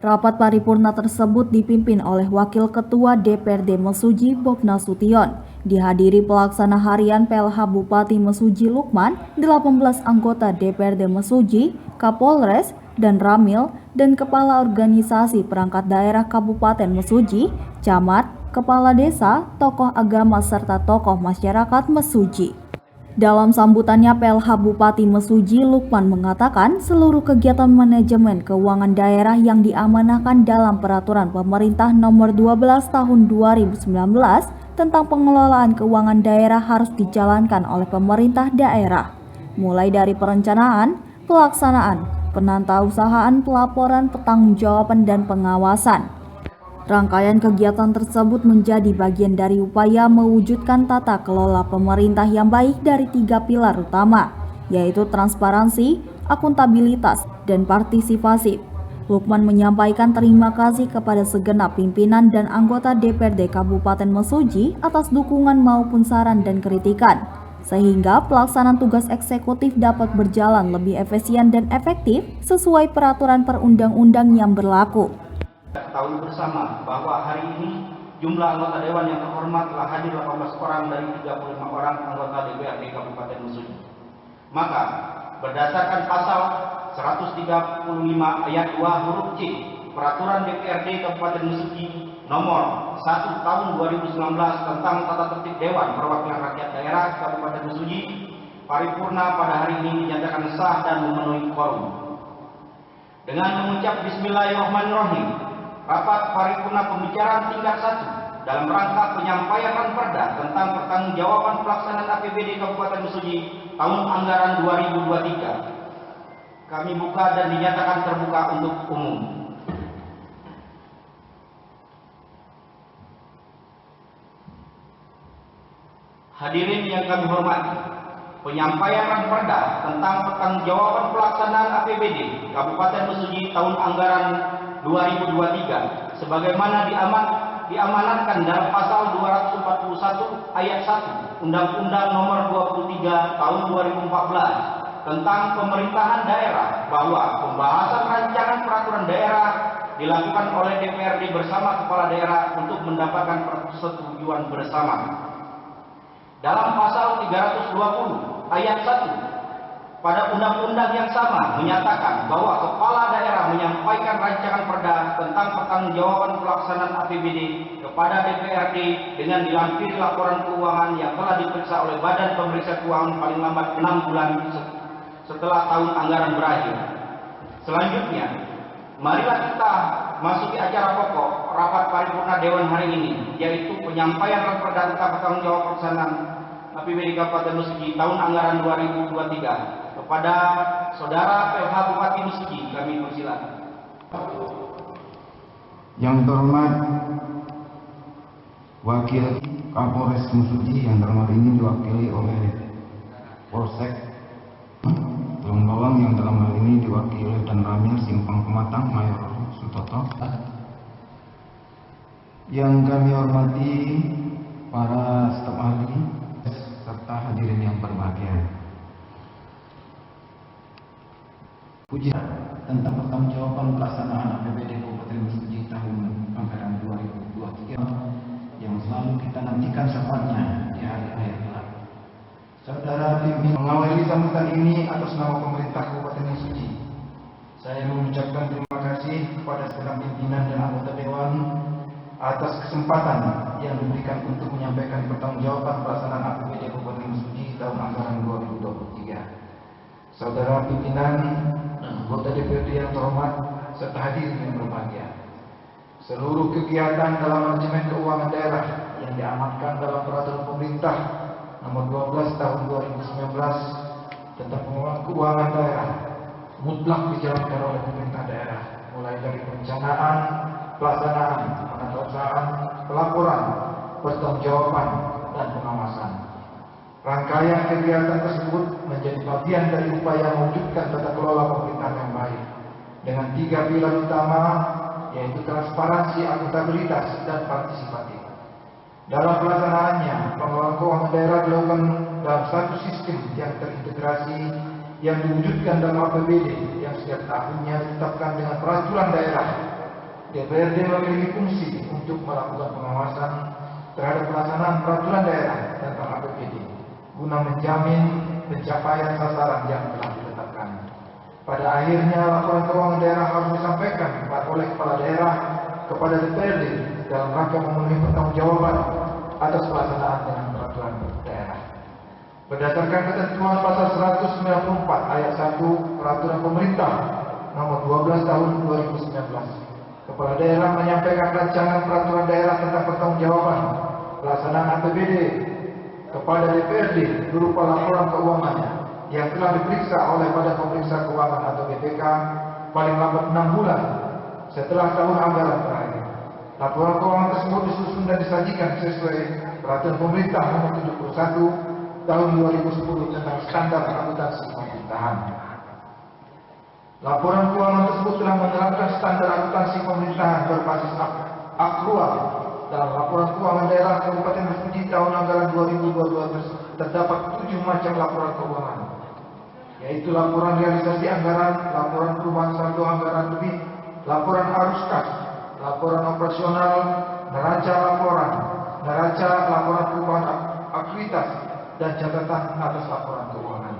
Rapat paripurna tersebut dipimpin oleh Wakil Ketua DPRD Mesuji Bob Nasution. Dihadiri pelaksana harian PLH Bupati Mesuji Lukman, 18 anggota DPRD Mesuji, Kapolres, dan Ramil, dan Kepala Organisasi Perangkat Daerah Kabupaten Mesuji, Camat, Kepala Desa, tokoh agama, serta tokoh masyarakat Mesuji. Dalam sambutannya, PLH Bupati Mesuji Lukman mengatakan seluruh kegiatan manajemen keuangan daerah yang diamanahkan dalam Peraturan Pemerintah Nomor 12 Tahun 2019 tentang pengelolaan keuangan daerah harus dijalankan oleh pemerintah daerah, mulai dari perencanaan, pelaksanaan, penatausahaan, pelaporan, pertanggungjawaban, dan pengawasan. Rangkaian kegiatan tersebut menjadi bagian dari upaya mewujudkan tata kelola pemerintah yang baik dari 3 pilar utama, yaitu transparansi, akuntabilitas, dan partisipasi. Lukman menyampaikan terima kasih kepada segenap pimpinan dan anggota DPRD Kabupaten Mesuji atas dukungan maupun saran dan kritikan, sehingga pelaksanaan tugas eksekutif dapat berjalan lebih efisien dan efektif sesuai peraturan perundang-undang yang berlaku. Ketahui bersama bahwa hari ini jumlah anggota Dewan yang terhormat telah hadir 18 orang dari 35 orang anggota DPRD Kabupaten Mesuji. Maka berdasarkan pasal 135 ayat 2 huruf C Peraturan DPRD Kabupaten Mesuji nomor 1 tahun 2019 tentang tata tertib Dewan Perwakilan Rakyat Daerah Kabupaten Mesuji, paripurna pada hari ini dinyatakan sah dan memenuhi quorum. Dengan mengucap Bismillahirrahmanirrahim, rapat paripurna pembicaraan tingkat 1 dalam rangka penyampaian Ranperda tentang pertanggungjawaban pelaksanaan APBD Kabupaten Mesuji tahun anggaran 2023 kami buka dan dinyatakan terbuka untuk umum. Hadirin yang kami hormati, penyampaian Ranperda tentang pertanggungjawaban pelaksanaan APBD Kabupaten Mesuji tahun anggaran 2023 sebagaimana diamanatkan dalam pasal 241 ayat 1 Undang-Undang Nomor 23 Tahun 2014 tentang pemerintahan daerah, bahwa pembahasan rancangan peraturan daerah dilakukan oleh DPRD bersama kepala daerah untuk mendapatkan persetujuan bersama. Dalam pasal 320 ayat 1 pada undang-undang yang sama menyatakan bahwa kepala daerah menyampaikan rancangan perda tentang pertanggungjawaban pelaksanaan APBD kepada DPRD dengan dilampiri laporan keuangan yang telah diperiksa oleh Badan Pemeriksa Keuangan paling lambat 6 bulan setelah tahun anggaran berakhir. Selanjutnya, marilah kita masuki acara pokok rapat paripurna Dewan hari ini, yaitu penyampaian Ranperda tentang pertanggungjawaban pelaksanaan APBD Kabupaten Mesuji tahun anggaran 2023. Kepada Saudara PLH Bupati Mesuji, kami persilakan. Yang terhormat Wakil Kapolres Mesuji, yang dalam hal ini diwakili oleh Polsek Tulung Bawang, yang dalam hal ini diwakili oleh Dan Ramil Simpang Pematang Mayor Sutoto. Yang kami hormati para staf ahli serta hadirin yang berbahagia. Pujian tentang pertanggungjawaban pelaksanaan APBD Kabupaten Mesuji tahun anggaran 2023 yang selalu kita nantikan saatnya di hari-hari gelap. Saudara pimpinan, mengawali sambutan ini atas nama pemerintah Kabupaten Mesuji, saya mengucapkan terima kasih kepada segenap pimpinan dan anggota Dewan atas kesempatan yang diberikan untuk menyampaikan pertanggungjawaban pelaksanaan APBD Kabupaten Mesuji tahun anggaran 2023. Saudara pimpinan dan anggota DPRD yang terhormat serta hadirin yang berbahagia, seluruh kegiatan dalam manajemen keuangan daerah yang diamanatkan dalam Peraturan Pemerintah Nomor 12 Tahun 2019 tentang pengelolaan keuangan daerah mutlak dijalankan oleh pemerintah daerah, mulai dari perencanaan, pelaksanaan, penatausahaan, pelaporan, pertanggungjawaban, dan pengawasan. Rangkaian kegiatan tersebut menjadi bagian dari upaya mewujudkan tata kelola pemerintahan yang baik dengan 3 pilar utama, yaitu transparansi, akuntabilitas, dan partisipatif. Dalam pelaksanaannya, pengelolaan keuangan daerah dilakukan dalam satu sistem yang terintegrasi yang diwujudkan dalam APBD yang setiap tahunnya ditetapkan dengan peraturan daerah DPRD memiliki fungsi untuk melakukan pengawasan terhadap pelaksanaan peraturan daerah tentang APBD guna menjamin pencapaian sasaran yang telah ditetapkan. Pada akhirnya, laporan keuangan daerah harus disampaikan oleh kepala daerah kepada DPRD dalam rangka memenuhi pertanggungjawaban atas pelaksanaan dengan peraturan daerah. Berdasarkan ketentuan pasal 194 ayat 1 Peraturan Pemerintah Nomor 12 Tahun 2019, kepala daerah menyampaikan rancangan peraturan daerah tentang pertanggungjawaban pelaksanaan APBD kepada DPRD berupa laporan keuangannya yang telah diperiksa oleh Badan Pemeriksa Keuangan atau BPK paling lambat 6 bulan setelah tahun anggaran berakhir. Laporan keuangan tersebut disusun dan disajikan sesuai Peraturan Pemerintah Nomor 71 Tahun 2010 tentang standar akuntansi pemerintahan. Laporan keuangan tersebut telah menerapkan standar akuntansi pemerintahan berbasis akrual. Dalam laporan keuangan daerah Kabupaten Mesuji tahun anggaran 2022 terdapat 7 macam laporan keuangan, yaitu laporan realisasi anggaran, laporan perubahan saldo anggaran lebih, laporan arus kas, laporan operasional, neraca laporan, neraca laporan perubahan aktivitas, dan catatan atas laporan keuangan.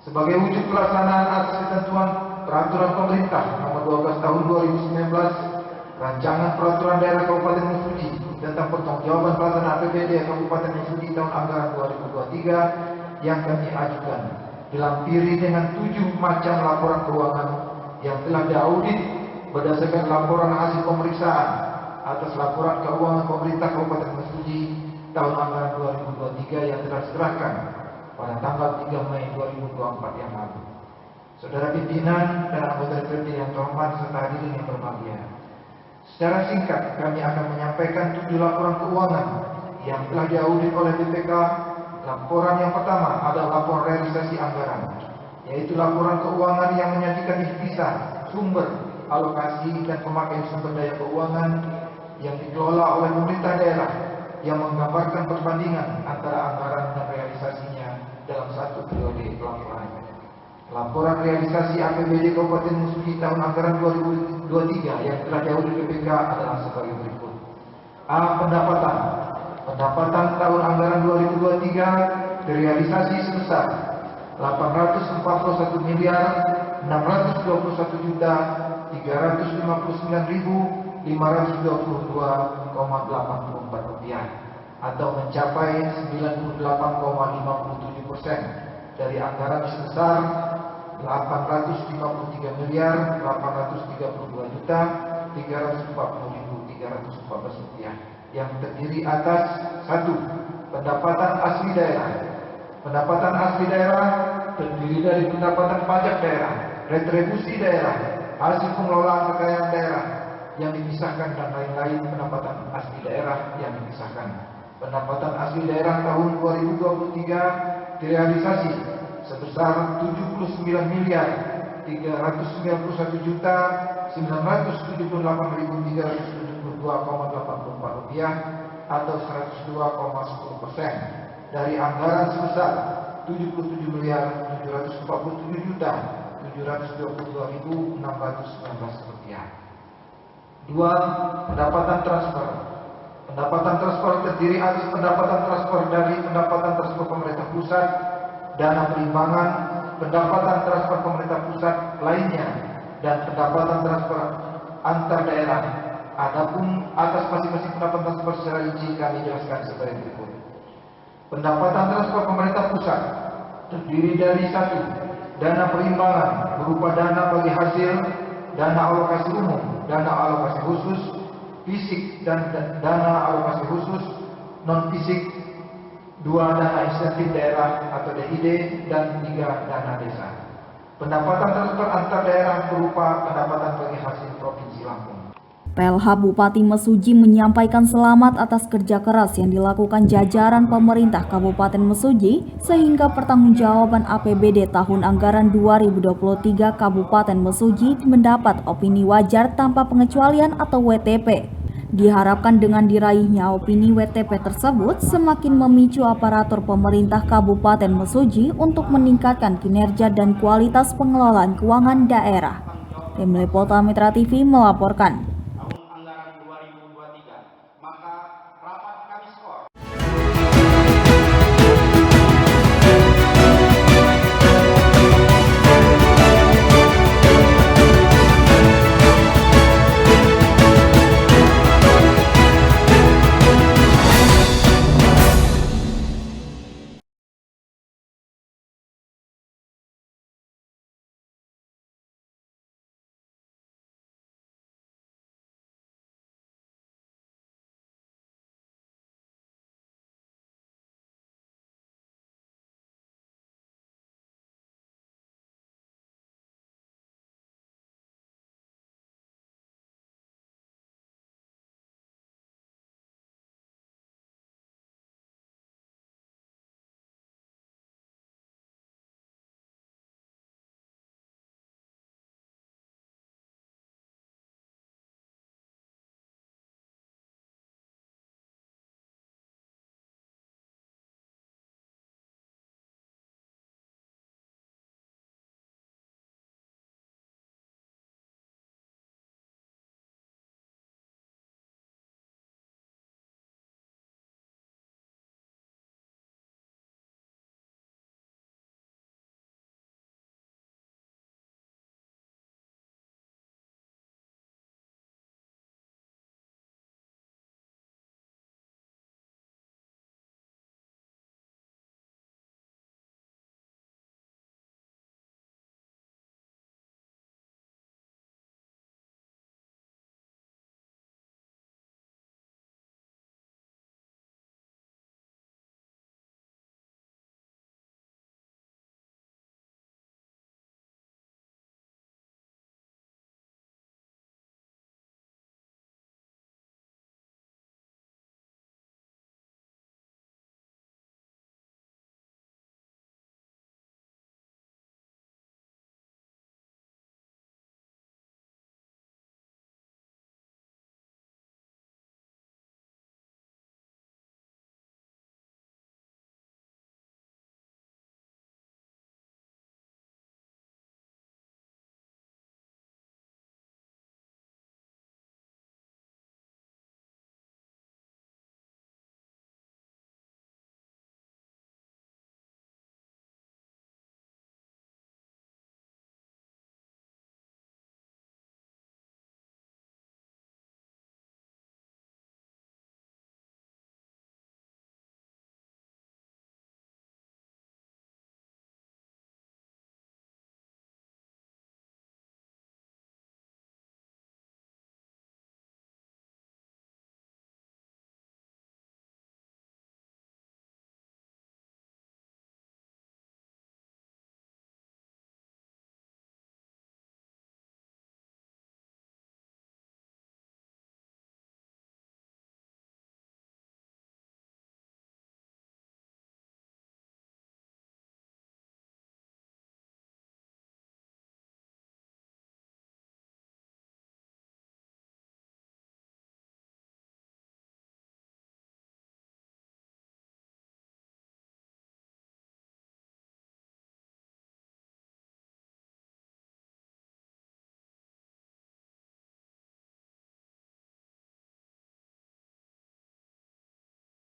Sebagai wujud pelaksanaan atas ketentuan Peraturan Pemerintah Nomor 12 Tahun 2019, Rancangan Peraturan Daerah Kabupaten Mesuji tentang pertanggungjawaban pelaksanaan APBD Kabupaten Mesuji tahun anggaran 2023 yang kami ajukan dilampiri dengan 7 macam laporan keuangan yang telah diaudit berdasarkan laporan hasil pemeriksaan atas laporan keuangan pemerintah Kabupaten Mesuji tahun anggaran 2023 yang telah diserahkan pada tanggal 3 Mei 2024 yang lalu. Saudara pimpinan dan anggota DPRD yang terhormat serta hadirin yang berbahagia, secara singkat kami akan menyampaikan 7 laporan keuangan yang telah diaudit oleh BPK. Laporan yang pertama adalah laporan realisasi anggaran, yaitu laporan keuangan yang menyajikan ikhtisar, sumber, alokasi, dan pemakaian sumber daya keuangan yang dikelola oleh pemerintah daerah yang menggambarkan perbandingan antara anggaran dan realisasinya dalam satu periode pelaporan. Laporan realisasi APBD Kabupaten Mesuji tahun anggaran 2023 yang telah diaudit BPK adalah sebagai berikut. A. Pendapatan. Pendapatan tahun anggaran 2023 direalisasi sebesar 841 miliar 621 juta 359.522,84 rupiah atau mencapai 98,57% dari anggaran sebesar 853 miliar 832 juta 340.314 rupiah yang terdiri atas 1. Pendapatan asli daerah. Pendapatan asli daerah terdiri dari pendapatan pajak daerah, retribusi daerah, hasil pengelolaan kekayaan daerah yang dipisahkan dan lain-lain. Pendapatan asli daerah yang dipisahkan. Pendapatan asli daerah tahun 2023 direalisasi sebesar 79 miliar 391 juta 978.372,84 rupiah atau 102,10% dari anggaran sebesar 77 miliar 747 juta 722.619 rupiah. 2. Pendapatan transfer. Pendapatan transfer terdiri atas pendapatan transfer dari pendapatan transfer pemerintah pusat, dana perimbangan, pendapatan transfer pemerintah pusat lainnya, dan pendapatan transfer antar daerah. Adapun atas masing-masing pendapatan transfer secara rinci kami jelaskan sebagai berikut. Pendapatan transfer pemerintah pusat terdiri dari 1. Dana perimbangan berupa dana bagi hasil, dana alokasi umum, dana alokasi khusus, fisik dan dana alokasi khusus non fisik. 2. Dana insentif daerah atau DID, dan 3. Dana desa. Pendapatan transfer antar daerah berupa pendapatan bagi hasil Provinsi Lampung. PLH Bupati Mesuji menyampaikan selamat atas kerja keras yang dilakukan jajaran pemerintah Kabupaten Mesuji sehingga pertanggungjawaban APBD tahun anggaran 2023 Kabupaten Mesuji mendapat opini wajar tanpa pengecualian atau WTP. Diharapkan dengan diraihnya opini WTP tersebut semakin memicu aparatur pemerintah Kabupaten Mesuji untuk meningkatkan kinerja dan kualitas pengelolaan keuangan daerah. Tim Liputan Mitra TV melaporkan.